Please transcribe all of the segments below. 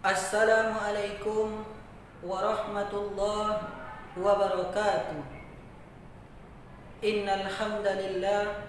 Assalamualaikum warahmatullahi wabarakatuh. Innal hamdalillah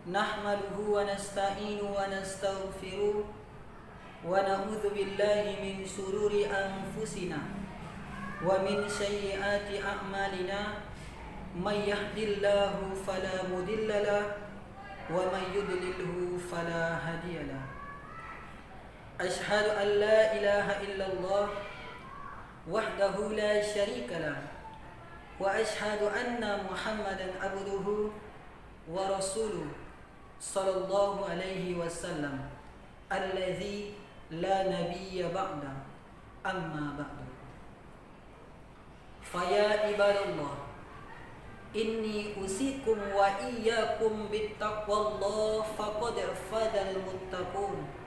nahmaduhu wa nasta'inu wa nastaghfiruh wa na'udzu billahi min shururi anfusina wa min sayyiati a'malina. May yahdihillahu fala mudilla lahu wa may yudlilhu fala hadiyalah. Ashhadu an la ilaha illallah wahdahu la syarika lah wa ashhadu anna Muhammadan abduhu wa rasuluh sallallahu alaihi wasallam alladzi la nabiyya ba'da amma ba'du. Faya ibadallah, inni usikum wa iyyakum bittaqwallah faqad fadal muttaqun.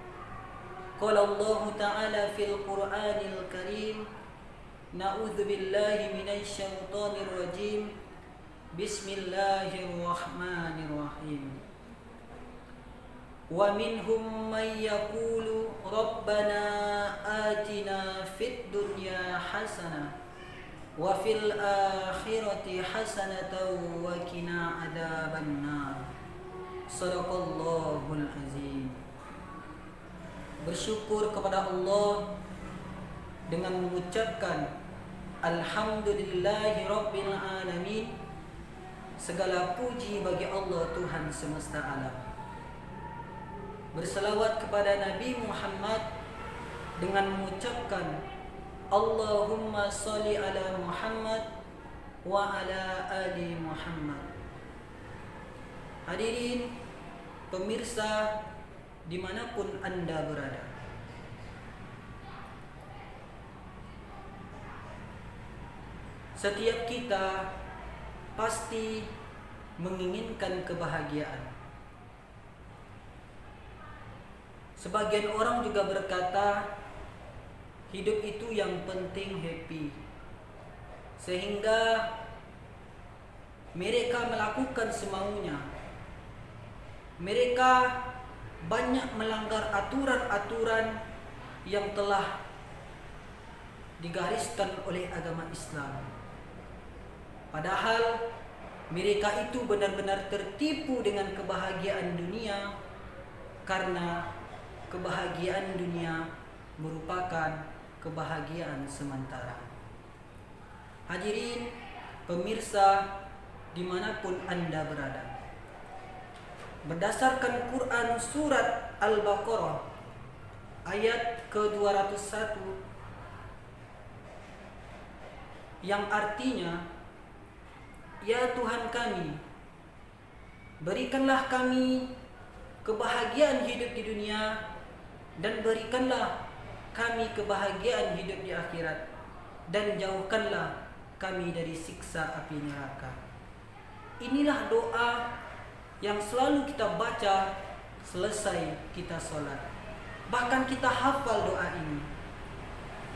Qala Allah Ta'ala fil Qur'anil Karim, na'udzu billahi minasy syaithanir rajim. Bismillahirrahmanirrahim. Wa minhum may yaqulu rabbana atina fid dunya hasanah wa fil akhirati hasanatan wa qina adzabannar. Shadaqallahul azim. Bersyukur kepada Allah dengan mengucapkan Alhamdulillahi Rabbil Alamin. Segala puji bagi Allah Tuhan semesta alam. Berselawat kepada Nabi Muhammad dengan mengucapkan Allahumma sholli ala Muhammad wa ala ali Muhammad. Hadirin pemirsa dimanapun Anda berada, setiap kita pasti menginginkan kebahagiaan. Sebagian orang juga berkata hidup itu yang penting happy, sehingga mereka melakukan semaunya. Mereka banyak melanggar aturan-aturan yang telah digariskan oleh agama Islam. Padahal mereka itu benar-benar tertipu dengan kebahagiaan dunia, karena kebahagiaan dunia merupakan kebahagiaan sementara. Hadirin pemirsa dimanapun Anda berada, berdasarkan Quran surat Al-Baqarah ayat ke-201 yang artinya, ya Tuhan kami, berikanlah kami kebahagiaan hidup di dunia dan berikanlah kami kebahagiaan hidup di akhirat, dan jauhkanlah kami dari siksa api neraka. Inilah doa yang selalu kita baca selesai kita sholat. Bahkan kita hafal doa ini.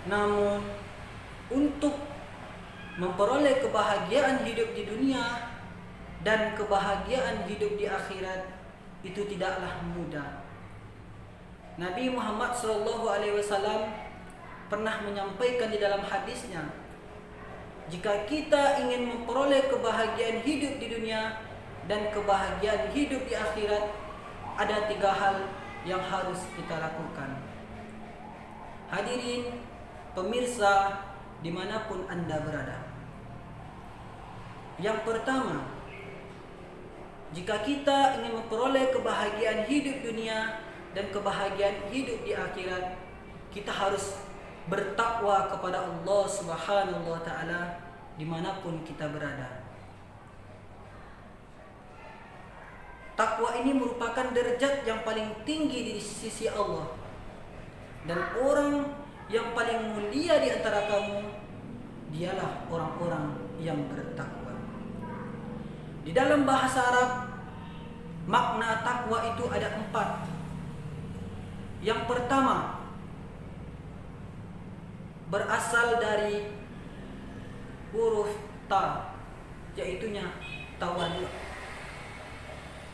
Namun untuk memperoleh kebahagiaan hidup di dunia dan kebahagiaan hidup di akhirat itu tidaklah mudah. Nabi Muhammad SAW pernah menyampaikan di dalam hadisnya, jika kita ingin memperoleh kebahagiaan hidup di dunia dan kebahagiaan hidup di akhirat, ada 3 hal yang harus kita lakukan. Hadirin pemirsa dimanapun Anda berada, yang pertama, jika kita ingin memperoleh kebahagiaan hidup dunia dan kebahagiaan hidup di akhirat, kita harus bertakwa kepada Allah Subhanahu wa Ta'ala dimanapun kita berada. Takwa ini merupakan derajat yang paling tinggi di sisi Allah, dan orang yang paling mulia di antara kamu dialah orang-orang yang bertakwa. Di dalam bahasa Arab, makna takwa itu ada 4. Yang pertama, berasal dari huruf ta, yaitunya tawadu.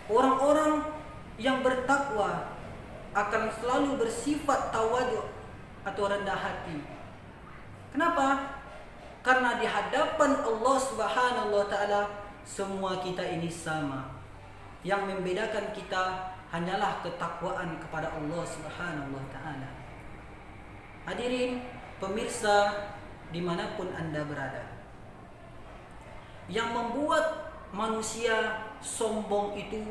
Orang-orang yang bertakwa akan selalu bersifat tawadu, atau rendah hati. Kenapa? Karena di hadapan Allah Subhanahu wa taala semua kita ini sama. Yang membedakan kita hanyalah ketakwaan kepada Allah Subhanahu wa taala. Hadirin pemirsa dimanapun Anda berada, yang membuat manusia sombong itu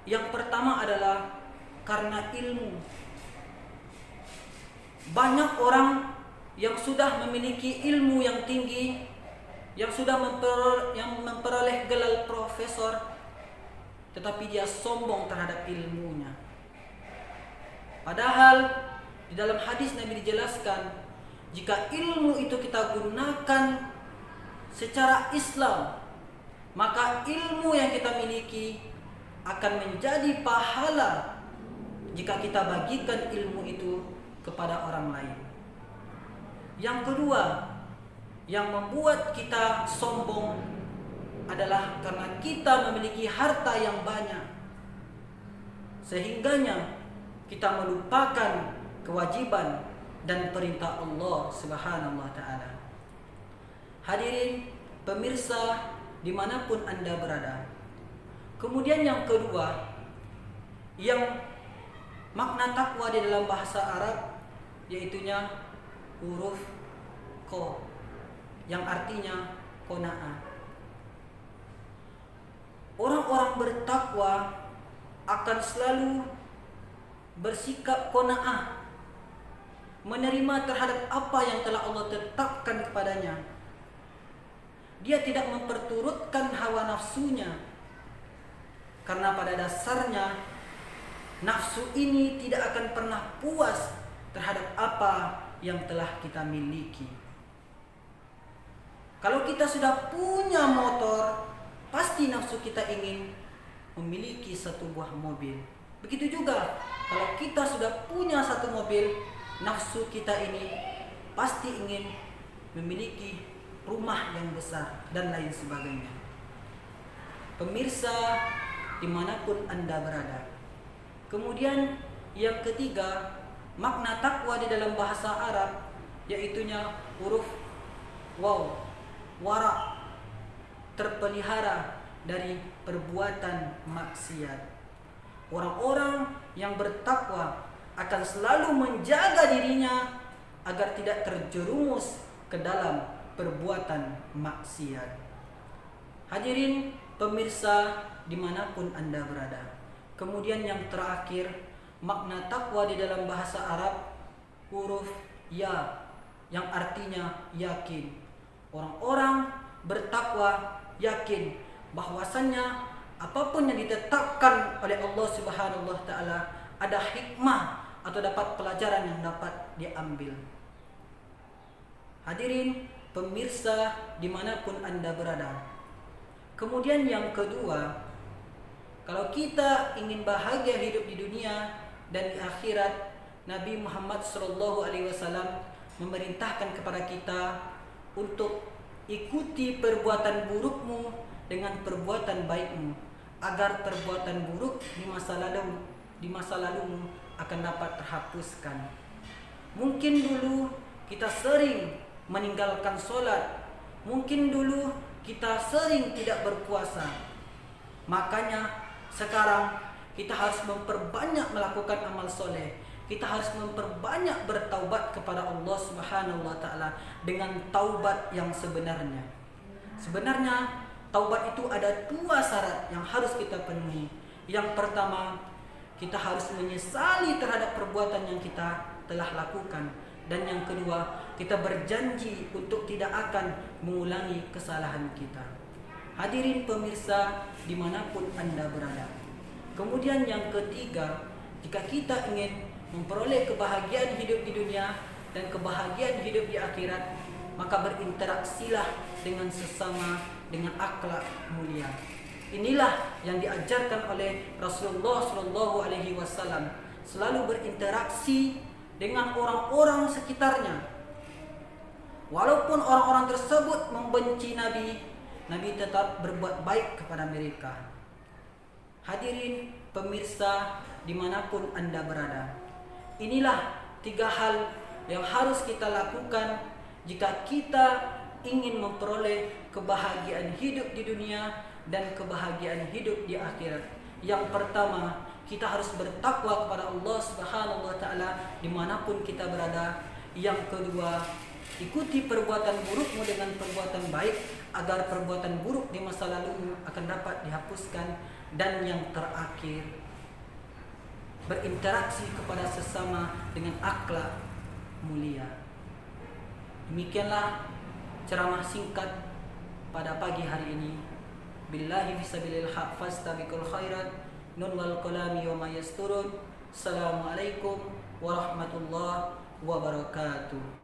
yang pertama adalah karena ilmu. Banyak orang yang sudah memiliki ilmu yang tinggi, yang sudah memperoleh gelar profesor, tetapi dia sombong terhadap ilmunya. Padahal di dalam hadis Nabi dijelaskan, jika ilmu itu kita gunakan secara Islam, maka ilmu yang kita miliki akan menjadi pahala jika kita bagikan ilmu itu kepada orang lain. Yang kedua, yang membuat kita sombong adalah karena kita memiliki harta yang banyak, sehingganya kita melupakan kewajiban dan perintah Allah Subhanahu wa taala. Hadirin pemirsa dimanapun Anda berada. Kemudian yang kedua, yang makna takwa di dalam bahasa Arab yaitunya huruf ko, yang artinya qanaah. Orang-orang bertakwa akan selalu bersikap qanaah, menerima terhadap apa yang telah Allah tetapkan kepadanya. Dia tidak memperturutkan hawa nafsunya, karena pada dasarnya nafsu ini tidak akan pernah puas terhadap apa yang telah kita miliki. Kalau kita sudah punya motor, pasti nafsu kita ingin memiliki satu buah mobil. Begitu juga kalau kita sudah punya satu mobil, nafsu kita ini pasti ingin memiliki rumah yang besar dan lain sebagainya. Pemirsa dimanapun Anda berada. Kemudian yang ketiga, makna takwa di dalam bahasa Arab yaitunya huruf waw, wara, terpelihara dari perbuatan maksiat. Orang-orang yang bertakwa akan selalu menjaga dirinya agar tidak terjerumus ke dalam perbuatan maksiat. Hadirin pemirsa dimanapun Anda berada. Kemudian yang terakhir, makna takwa di dalam bahasa Arab huruf ya, yang artinya yakin. Orang-orang bertakwa yakin bahwasannya apapun yang ditetapkan oleh Allah Subhanahu wa taala ada hikmah atau dapat pelajaran yang dapat diambil. Hadirin pemirsa dimanapun Anda berada. Kemudian yang kedua, kalau kita ingin bahagia hidup di dunia dan di akhirat, Nabi Muhammad SAW memerintahkan kepada kita untuk ikuti perbuatan burukmu dengan perbuatan baikmu, agar perbuatan buruk di masa lalumu akan dapat terhapuskan. Mungkin dulu kita sering meninggalkan sholat, mungkin dulu kita sering tidak berpuasa. Makanya sekarang kita harus memperbanyak melakukan amal soleh. Kita harus memperbanyak bertaubat kepada Allah Subhanahu wa taala dengan taubat yang sebenarnya. Sebenarnya taubat itu ada dua syarat yang harus kita penuhi. Yang pertama, kita harus menyesali terhadap perbuatan yang kita telah lakukan. Dan yang kedua, kita berjanji untuk tidak akan mengulangi kesalahan kita. Hadirin pemirsa dimanapun Anda berada. Kemudian yang ketiga, jika kita ingin memperoleh kebahagiaan hidup di dunia dan kebahagiaan hidup di akhirat, maka berinteraksilah dengan sesama dengan akhlak mulia. Inilah yang diajarkan oleh Rasulullah SAW, selalu berinteraksi dengan orang-orang sekitarnya. Walaupun orang-orang tersebut membenci Nabi, Nabi tetap berbuat baik kepada mereka. Hadirin pemirsa dimanapun Anda berada. Inilah 3 hal yang harus kita lakukan jika kita ingin memperoleh kebahagiaan hidup di dunia dan kebahagiaan hidup di akhirat. Yang pertama, kita harus bertakwa kepada Allah Subhanahu wa taala dimanapun kita berada. Yang kedua, ikuti perbuatan burukmu dengan perbuatan baik agar perbuatan buruk di masa lalu akan dapat dihapuskan. Dan yang terakhir, berinteraksi kepada sesama dengan akhlak mulia. Demikianlah ceramah singkat pada pagi hari ini. Billahi fisabilil haq fastabiqul khairat. Nun wal qalami wa ma yasturun. Assalamualaikum warahmatullahi wabarakatuh.